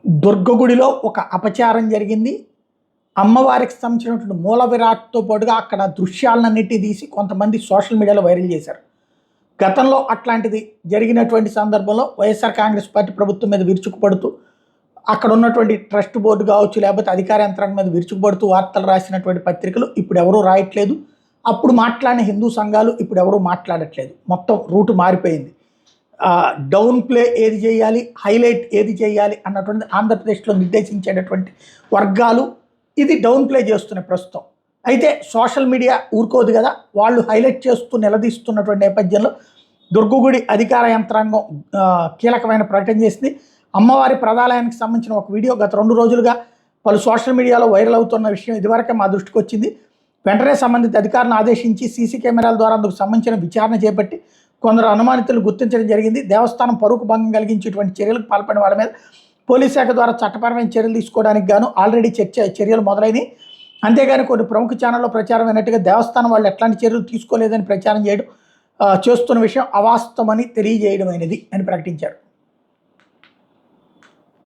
దుర్గగుడిలో ఒక అపచారం జరిగింది. అమ్మవారికి సంబంధించినటువంటి మూల విరాట్‌తో పాటుగా అక్కడ దృశ్యాలన్నిటిని తీసి కొంతమంది సోషల్ మీడియాలో వైరల్ చేశారు. గతంలో అట్లాంటిది జరిగినటువంటి సందర్భంలో వైఎస్ఆర్ కాంగ్రెస్ పార్టీ ప్రభుత్వం మీద విరుచుకుపడుతూ, అక్కడ ఉన్నటువంటి ట్రస్ట్ బోర్డు కావచ్చు, లేకపోతే అధికార యంత్రాంగం మీద విరుచుకుపడుతూ వార్తలు రాసినటువంటి పత్రికలు ఇప్పుడు ఎవరూ రాయట్లేదు. అప్పుడు మాట్లాడిన హిందూ సంఘాలు ఇప్పుడు ఎవరూ మాట్లాడట్లేదు. మొత్తం రూటు మారిపోయింది. డౌన్ ప్లే ఏది చేయాలి, హైలైట్ ఏది చేయాలి అన్నటువంటి ఆంధ్రప్రదేశ్లో నిర్దేశించేటటువంటి వర్గాలు ఇది డౌన్ ప్లే చేస్తున్నాయి ప్రస్తుతం. అయితే సోషల్ మీడియా ఊరుకోదు కదా, వాళ్ళు హైలైట్ చేస్తూ నిలదీస్తున్నటువంటి నేపథ్యంలో దుర్గగుడి అధికార యంత్రాంగం కీలకమైన ప్రకటన చేసింది. అమ్మవారి ప్రదాలయానికి సంబంధించిన ఒక వీడియో గత 2 రోజులుగా పలు సోషల్ మీడియాలో వైరల్ అవుతున్న విషయం ఇదివరకే మా దృష్టికి వచ్చింది. వెంటనే సంబంధిత అధికారులను ఆదేశించి సీసీ కెమెరాల ద్వారా అందుకు సంబంధించిన విచారణ చేపట్టి కొందరు అనుమానితులు గుర్తించడం జరిగింది. దేవస్థానం పరువుకు భంగం కలిగించేటువంటి చర్యలకు పాల్పడిన వాళ్ళ మీద పోలీస్ శాఖ ద్వారా చట్టపరమైన చర్యలు తీసుకోవడానికి గాను ఆల్రెడీ చర్యలు మొదలైనవి. అంతేగాని కొన్ని ప్రముఖ ఛానల్లో ప్రచారం అయినట్టుగా దేవస్థానం వాళ్ళు ఎట్లాంటి చర్యలు తీసుకోలేదని ప్రచారం చేస్తున్న విషయం అవాస్తవమని తెలియజేయడమైనది అని ప్రకటించారు.